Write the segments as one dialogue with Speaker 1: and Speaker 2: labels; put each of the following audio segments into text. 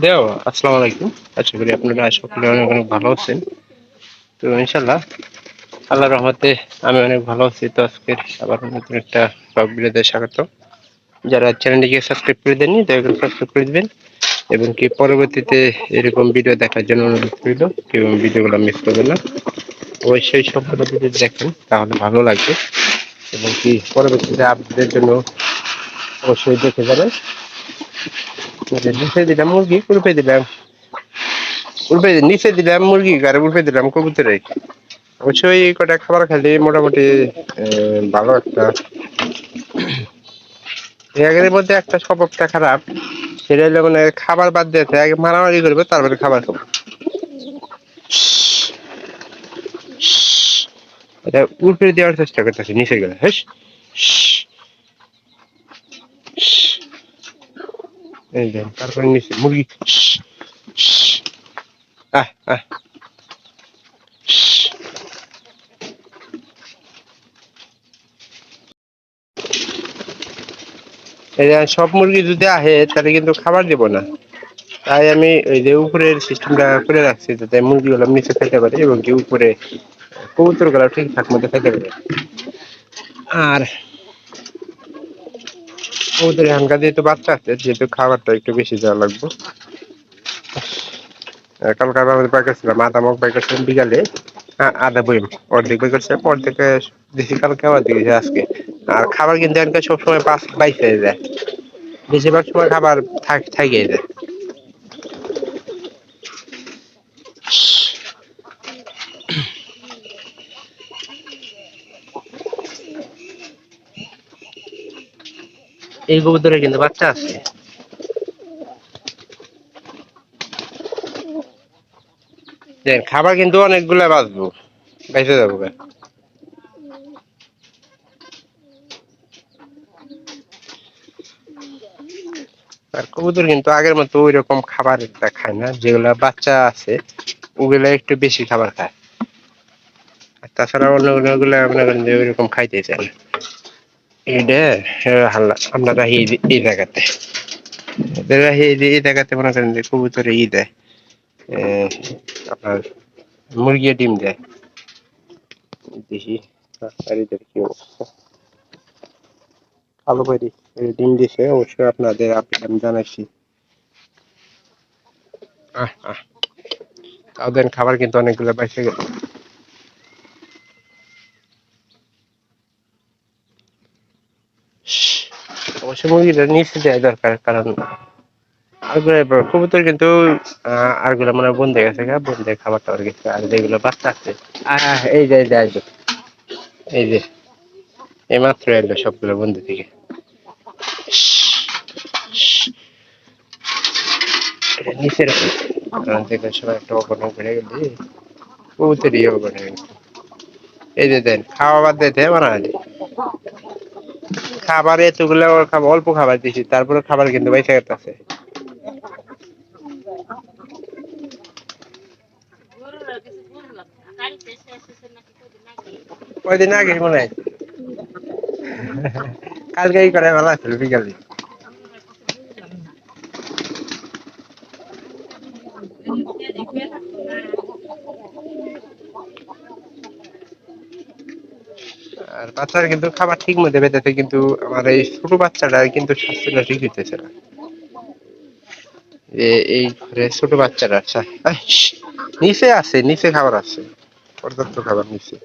Speaker 1: দেও আসসালামু আলাইকুম। আশা করি আপনারা সকলে অনেক অনেক ভালো আছেন। তো ইনশাল্লাহ আল্লাহর রহমতে আমি অনেক ভালো আছি। তো আজকের আবার নতুন একটা ব্লগ ভিডিওতে স্বাগত। যারা চ্যানেলটিকে সাবস্ক্রাইব করে দেননি দয়া করে সাবস্ক্রাইব করে দিবেন এবং কি পরবর্তীতে এরকম ভিডিও দেখার জন্য অনুরোধ রইল এবং ভিডিওগুলো মিস করবেন না। অবশ্যই সম্পূর্ণ ভিডিও দেখেন তাহলে ভালো লাগবে এবং কি পরবর্তীতে আপডেটের জন্য অবশ্যই দেখে যাবেন। নিচে দিলাম মুরগি, উল্পে দিলাম নিচে দিলাম মুরগি আর উল্পে দিলাম কবুতরে। অবশ্যই কটা খাবার খেলে মোটামুটি ভালো একটা। এর মধ্যে একটা স্বভাবটা খারাপ, সেটা হলো মানে খাবার বাদ দিতে আগে মারামারি করবে তারপরে খাবার খাবো। এটা উল্পে দেওয়ার চেষ্টা করতেছে নিচে গেলে। হ্যাঁ, এই দেন তারপরে নিচে মুরগি। আহ আহ সব মুরগি যদি আহে তাহলে কিন্তু খাবার দিব না। তাই আমি ওই যে উপরের সিস্টেমটা করে রাখছি যাতে মুরগিগুলো নিচে খেতে পারে এবং কি উপরে কবুতর গুলো ঠিকঠাক মতো খেতে পারে। আর কবুতরের হানকা যেহেতু বাচ্চা আছে যেহেতু খাবারটা একটু বেশি দেওয়া লাগবে। কালকে আমাদের বাই করছিলাম আধা মগ বাই করছিলাম বিকালে, আধা বইম অর্ধেক বাই করছে অর্ধেকে দিছি কালকে অর্ধেক দিয়েছে আজকে। আর খাবার কিন্তু এনকে সবসময় বাইশে যায়, বেশিরভাগ সময় খাবার থাকে যায়। এই কবুতরে কিন্তু বাচ্চা আছে। খাবার কিন্তু অনেকগুলা বাঁচবো, বেঁচে যাবো। আর কবুতর কিন্তু আগের মতো ওই রকম খাবার খায় না, যেগুলা বাচ্চা আছে ওগুলা একটু বেশি খাবার খায়। আর তাছাড়া অন্য গুলা মনে করেন যে ওই রকম খাইতে চায় না। এইটা হাল্লা আমরা রাখি এই জায়গাতে, এই জায়গাতে মনে করেন যে কবুতরে দেয় আপনার মুরগি ডিম দেয়। দেখি আর এদের কি অবস্থা। কালো পারি ডিম দিছে, অবশ্যই আপনাদের আপডেট আমি জানাইছি। তাও দেন খাবার কিন্তু অনেকগুলো বেঁচে গেল। অবশ্য মুরগিটা নিচে দেওয়া দরকার, কারণ আরগুলো কবুতর কিন্তু আরগুলো মানে বন্ধে গেছে গা, বন্ধে খাবার টাবার গেছে। আর যেগুলো বাচ্চা আছে এই যে আসবে, এই যে এই মাত্র এলো সবগুলো বন্ধু থেকে। নিচে রাখো, কারণ দেখবেন সময় একটা অঘটন ঘটে গেলে কবুতরই অঘটন হয়ে গেছে। এই যে দেন খাওয়া বাদ দিতে মারা যায়। খাবার এতগুলো অল্প খাবার দিছি তারপরে খাবার কিন্তু বেঁচে গেছে। কয়দিন আগে মনে হয় কালকে এই করে ভালো আছিল বিকালে। আর বাচ্চারা কিন্তু খাবার ঠিক মতো পেতেছে, কিন্তু আমার এই ছোট বাচ্চাটা কিন্তু স্বাস্থ্যটা ঠিক হইতেছে না। এই ঘরে ছোট বাচ্চারা নিচে আছে, নিচে খাবার আছে, পর্যাপ্ত খাবার নিচে।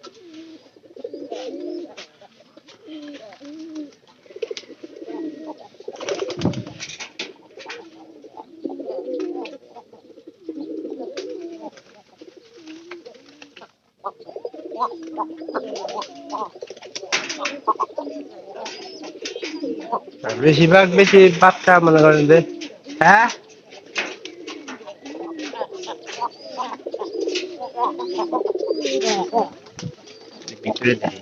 Speaker 1: আর বেশিরভাগ বেশি বাচ্চা মনে করেন যে হ্যাঁ ভিতরে দেয়।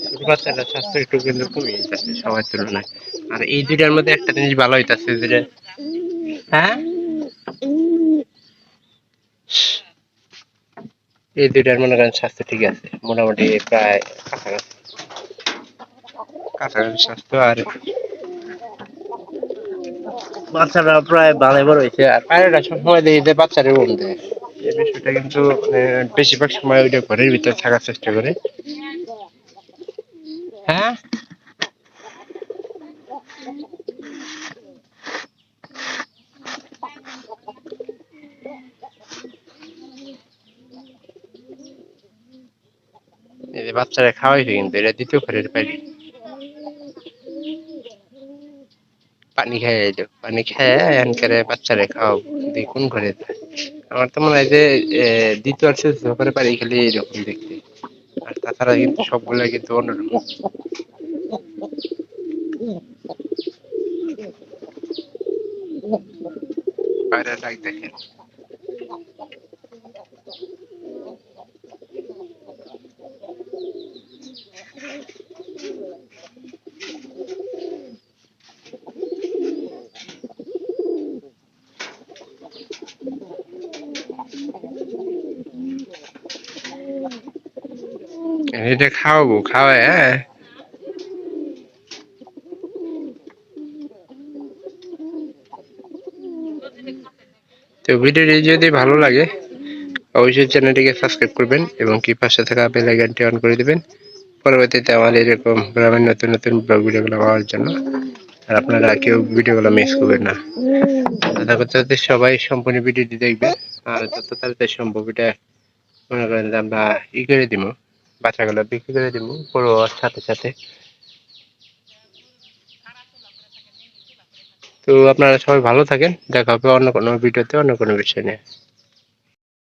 Speaker 1: ছোট বাচ্চাটার স্বাস্থ্য একটু কিন্তু কমে যাচ্ছে সবার তুলনায়। আর এই দুইটার মধ্যে একটা জিনিস ভালো হইতাছে যে হ্যাঁ এই দুইটার মনে করেন স্বাস্থ্য ঠিক আছে মোটামুটি, প্রায় কাছাকাছি কাছাকাছি স্বাস্থ্য। আর বাচ্চারা প্রায় বালে বড় হয়েছে আর পায়রাটা সবসময় দেখি যে বাচ্চাদের মধ্যে এই বিষয়টা কিন্তু বেশিরভাগ সময় ওইটা ঘরের ভিতরে থাকার চেষ্টা করে। হ্যাঁ, এই যে বাচ্চারা খাওয়াইছে কিন্তু এটা দ্বিতীয় ঘরের পানি। পানি খায় এই তো, পানি খায় এনকারে বাচ্চারা খাওয়াবো দেখি কোন ঘরে যায়। আমার তো মনে হয় যে দ্বিতীয় আর তৃতীয় ঘরে পানি খেলে এরকম দেখতে, আর তাছাড়া কিন্তু সবগুলা কিন্তু অন্যরকম। পায়রা ডাক দেখেন। এটা খাওয়াবো, খাওয়ায় হ্যাঁ। তো ভিডিওটি যদি ভালো লাগে অবশ্যই চ্যানেলটিকে সাবস্ক্রাইব করবেন এবং কি পাশে থাকা বেল আইকনটি অন করে দিবেন পরবর্তীতে আমার এরকম গ্রামের নতুন নতুন ব্লগ ভিডিওগুলো পাওয়ার জন্য। আর আপনারা কেউ ভিডিওগুলো মিস করবেন না। আশা করতে হচ্ছে সবাই সম্পূর্ণ ভিডিওটি দেখবে আর যত তাড়াতাড়ি সম্ভব এটা মনে করেন যে আমরা করে দিব, বাচ্চাগুলো বিক্রি করে দিব বড় হওয়ার সাথে সাথে। তো আপনারা সবাই ভালো থাকেন, দেখা হবে অন্য কোনো ভিডিওতে অন্য কোনো বিষয় নিয়ে।